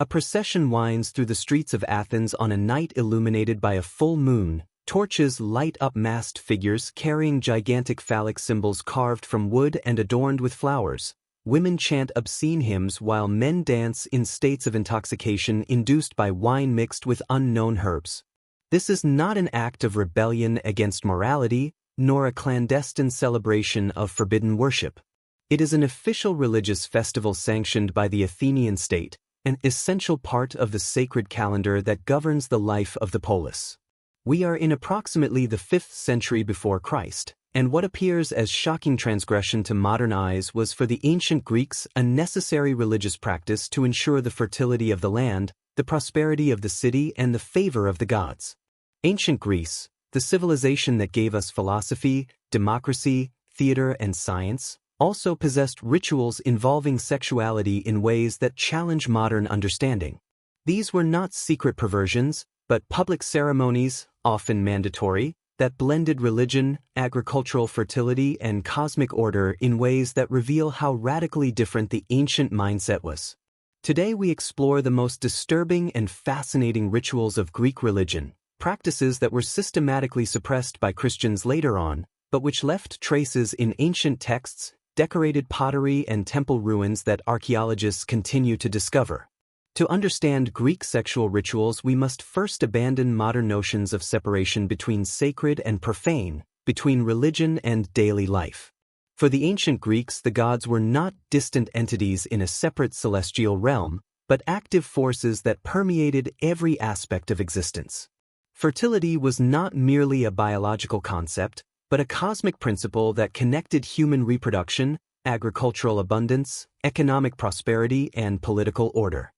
A procession winds through the streets of Athens on a night illuminated by a full moon. Torches light up masked figures carrying gigantic phallic symbols carved from wood and adorned with flowers. Women chant obscene hymns while men dance in states of intoxication induced by wine mixed with unknown herbs. This is not an act of rebellion against morality, nor a clandestine celebration of forbidden worship. It is an official religious festival sanctioned by the Athenian state, an essential part of the sacred calendar that governs the life of the polis. We are in approximately the 5th century before Christ, and what appears as shocking transgression to modern eyes was for the ancient Greeks a necessary religious practice to ensure the fertility of the land, the prosperity of the city, and the favor of the gods. Ancient Greece, the civilization that gave us philosophy, democracy, theater, and science, also possessed rituals involving sexuality in ways that challenge modern understanding. These were not secret perversions, but public ceremonies, often mandatory, that blended religion, agricultural fertility, and cosmic order in ways that reveal how radically different the ancient mindset was. Today we explore the most disturbing and fascinating rituals of Greek religion, practices that were systematically suppressed by Christians later on, but which left traces in ancient texts, decorated pottery, and temple ruins that archaeologists continue to discover. To understand Greek sexual rituals, we must first abandon modern notions of separation between sacred and profane, between religion and daily life. For the ancient Greeks, the gods were not distant entities in a separate celestial realm, but active forces that permeated every aspect of existence. Fertility was not merely a biological concept, but a cosmic principle that connected human reproduction, agricultural abundance, economic prosperity, and political order.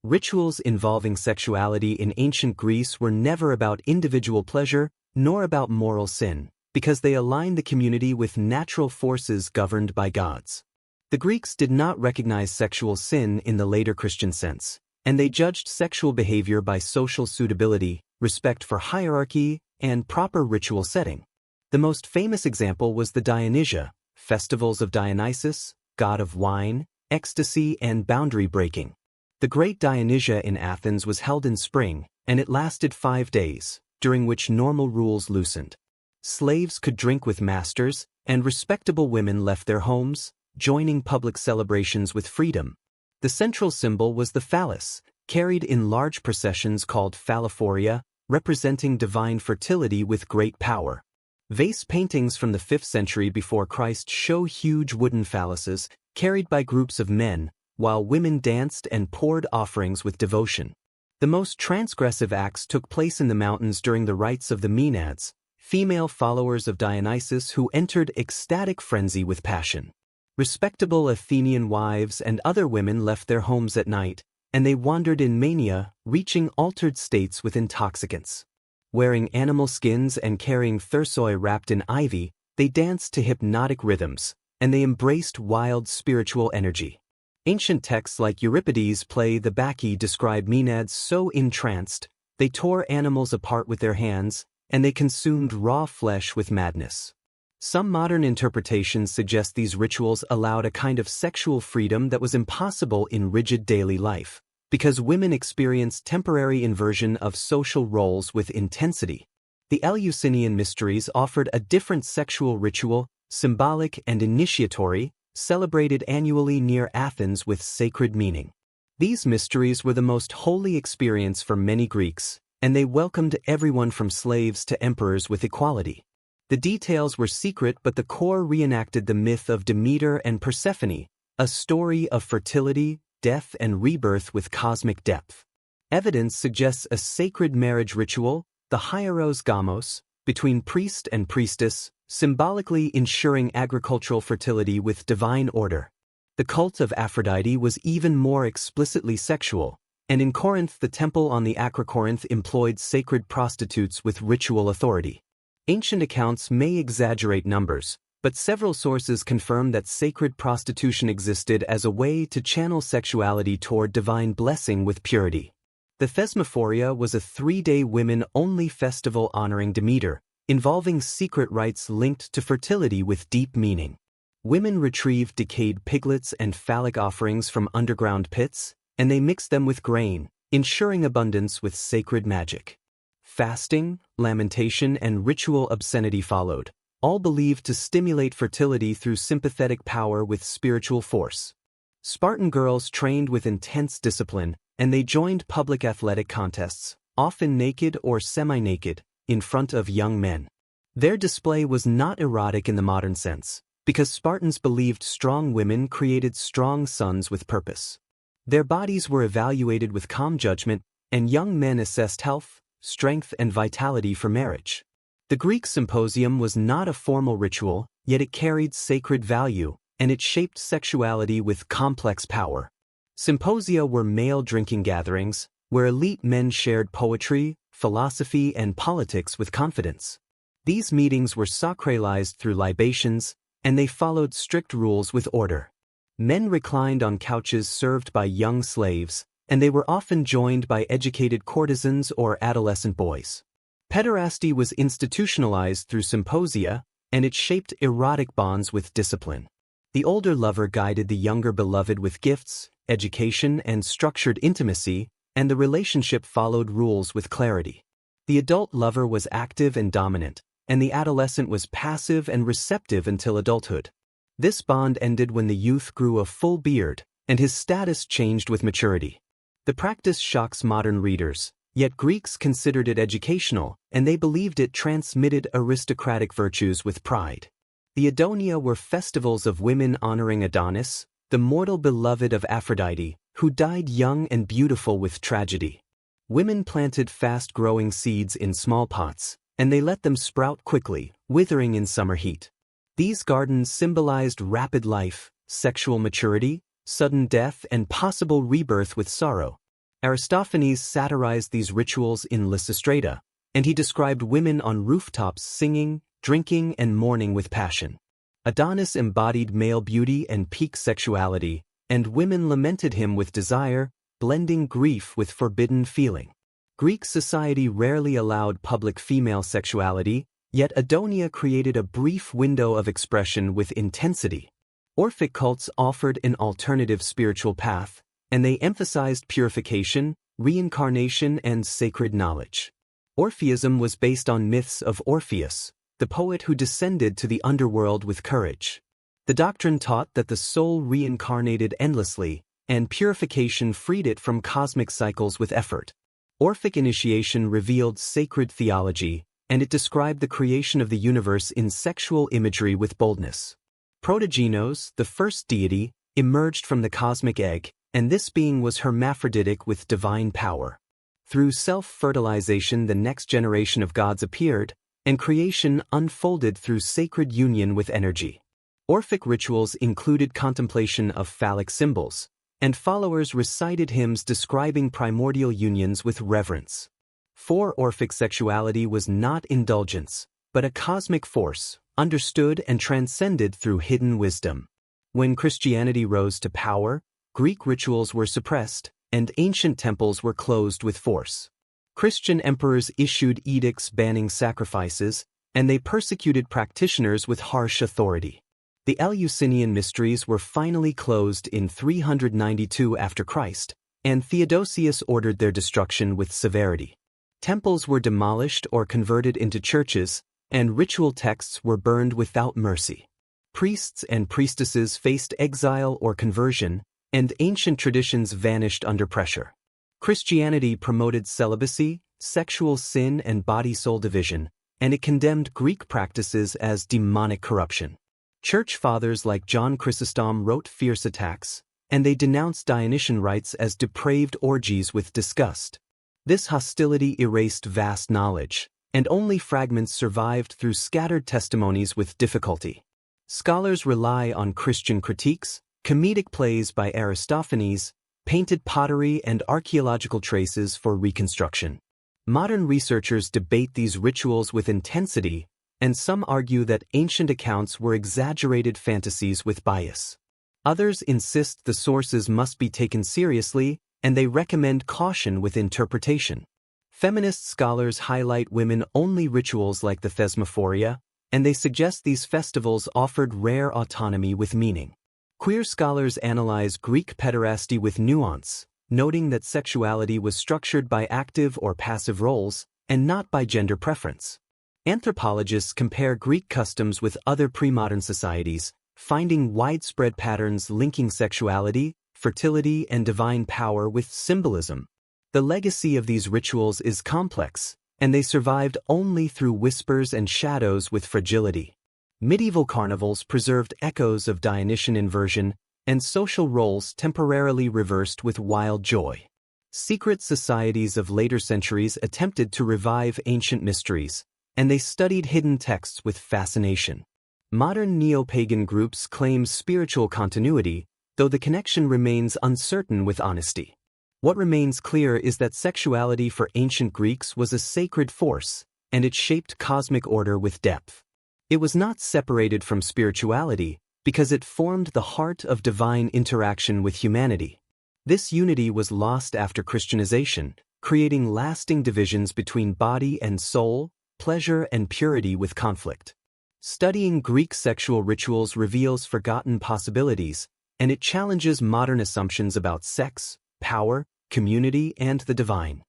Rituals involving sexuality in ancient Greece were never about individual pleasure, nor about moral sin, because they aligned the community with natural forces governed by gods. The Greeks did not recognize sexual sin in the later Christian sense, and they judged sexual behavior by social suitability, respect for hierarchy, and proper ritual setting. The most famous example was the Dionysia, festivals of Dionysus, god of wine, ecstasy, and boundary breaking. The Great Dionysia in Athens was held in spring, and it lasted 5 days, during which normal rules loosened. Slaves could drink with masters, and respectable women left their homes, joining public celebrations with freedom. The central symbol was the phallus, carried in large processions called phallophoria, representing divine fertility with great power. Vase paintings from the 5th century before Christ show huge wooden phalluses, carried by groups of men, while women danced and poured offerings with devotion. The most transgressive acts took place in the mountains during the rites of the Maenads, female followers of Dionysus who entered ecstatic frenzy with passion. Respectable Athenian wives and other women left their homes at night, and they wandered in mania, reaching altered states with intoxicants. Wearing animal skins and carrying thursoi wrapped in ivy, they danced to hypnotic rhythms, and they embraced wild spiritual energy. Ancient texts like Euripides' play The Bacchae describe Maenads so entranced, they tore animals apart with their hands, and they consumed raw flesh with madness. Some modern interpretations suggest these rituals allowed a kind of sexual freedom that was impossible in rigid daily life, because women experienced temporary inversion of social roles with intensity. The Eleusinian mysteries offered a different sexual ritual, symbolic and initiatory, celebrated annually near Athens with sacred meaning. These mysteries were the most holy experience for many Greeks, and they welcomed everyone from slaves to emperors with equality. The details were secret, but the core reenacted the myth of Demeter and Persephone, a story of fertility, death, and rebirth with cosmic depth. Evidence suggests a sacred marriage ritual, the hieros gamos, between priest and priestess, symbolically ensuring agricultural fertility with divine order. The cult of Aphrodite was even more explicitly sexual, and in Corinth the temple on the Acrocorinth employed sacred prostitutes with ritual authority. Ancient accounts may exaggerate numbers, but several sources confirm that sacred prostitution existed as a way to channel sexuality toward divine blessing with purity. The Thesmophoria was a 3-day women-only festival honoring Demeter, involving secret rites linked to fertility with deep meaning. Women retrieved decayed piglets and phallic offerings from underground pits, and they mixed them with grain, ensuring abundance with sacred magic. Fasting, lamentation, and ritual obscenity followed, all believed to stimulate fertility through sympathetic power with spiritual force. Spartan girls trained with intense discipline, and they joined public athletic contests, often naked or semi-naked, in front of young men. Their display was not erotic in the modern sense, because Spartans believed strong women created strong sons with purpose. Their bodies were evaluated with calm judgment, and young men assessed health, strength, and vitality for marriage. The Greek symposium was not a formal ritual, yet it carried sacred value, and it shaped sexuality with complex power. Symposia were male drinking gatherings, where elite men shared poetry, philosophy, and politics with confidence. These meetings were sacralized through libations, and they followed strict rules with order. Men reclined on couches served by young slaves, and they were often joined by educated courtesans or adolescent boys. Pederasty was institutionalized through symposia, and it shaped erotic bonds with discipline. The older lover guided the younger beloved with gifts, education, and structured intimacy, and the relationship followed rules with clarity. The adult lover was active and dominant, and the adolescent was passive and receptive until adulthood. This bond ended when the youth grew a full beard, and his status changed with maturity. The practice shocks modern readers, yet Greeks considered it educational, and they believed it transmitted aristocratic virtues with pride. The Adonia were festivals of women honoring Adonis, the mortal beloved of Aphrodite, who died young and beautiful with tragedy. Women planted fast-growing seeds in small pots, and they let them sprout quickly, withering in summer heat. These gardens symbolized rapid life, sexual maturity, sudden death, and possible rebirth with sorrow. Aristophanes satirized these rituals in Lysistrata, and he described women on rooftops singing, drinking, and mourning with passion. Adonis embodied male beauty and peak sexuality, and women lamented him with desire, blending grief with forbidden feeling. Greek society rarely allowed public female sexuality, yet Adonia created a brief window of expression with intensity. Orphic cults offered an alternative spiritual path, and they emphasized purification, reincarnation, and sacred knowledge. Orpheism was based on myths of Orpheus, the poet who descended to the underworld with courage. The doctrine taught that the soul reincarnated endlessly, and purification freed it from cosmic cycles with effort. Orphic initiation revealed sacred theology, and it described the creation of the universe in sexual imagery with boldness. Protogenos, the first deity, emerged from the cosmic egg, and this being was hermaphroditic with divine power. Through self-fertilization, the next generation of gods appeared, and creation unfolded through sacred union with energy. Orphic rituals included contemplation of phallic symbols, and followers recited hymns describing primordial unions with reverence. For Orphic sexuality was not indulgence, but a cosmic force, understood and transcended through hidden wisdom. When Christianity rose to power, Greek rituals were suppressed, and ancient temples were closed with force. Christian emperors issued edicts banning sacrifices, and they persecuted practitioners with harsh authority. The Eleusinian mysteries were finally closed in 392 after Christ, and Theodosius ordered their destruction with severity. Temples were demolished or converted into churches, and ritual texts were burned without mercy. Priests and priestesses faced exile or conversion, and ancient traditions vanished under pressure. Christianity promoted celibacy, sexual sin, and body-soul division, and it condemned Greek practices as demonic corruption. Church fathers like John Chrysostom wrote fierce attacks, and they denounced Dionysian rites as depraved orgies with disgust. This hostility erased vast knowledge, and only fragments survived through scattered testimonies with difficulty. Scholars rely on Christian critiques, comedic plays by Aristophanes, painted pottery, and archaeological traces for reconstruction. Modern researchers debate these rituals with intensity, and some argue that ancient accounts were exaggerated fantasies with bias. Others insist the sources must be taken seriously, and they recommend caution with interpretation. Feminist scholars highlight women-only rituals like the Thesmophoria, and they suggest these festivals offered rare autonomy with meaning. Queer scholars analyze Greek pederasty with nuance, noting that sexuality was structured by active or passive roles and not by gender preference. Anthropologists compare Greek customs with other pre-modern societies, finding widespread patterns linking sexuality, fertility, and divine power with symbolism. The legacy of these rituals is complex, and they survived only through whispers and shadows with fragility. Medieval carnivals preserved echoes of Dionysian inversion, and social roles temporarily reversed with wild joy. Secret societies of later centuries attempted to revive ancient mysteries, and they studied hidden texts with fascination. Modern neo-pagan groups claim spiritual continuity, though the connection remains uncertain with honesty. What remains clear is that sexuality for ancient Greeks was a sacred force, and it shaped cosmic order with depth. It was not separated from spirituality because it formed the heart of divine interaction with humanity. This unity was lost after Christianization, creating lasting divisions between body and soul, pleasure and purity with conflict. Studying Greek sexual rituals reveals forgotten possibilities, and it challenges modern assumptions about sex, power, community, and the divine.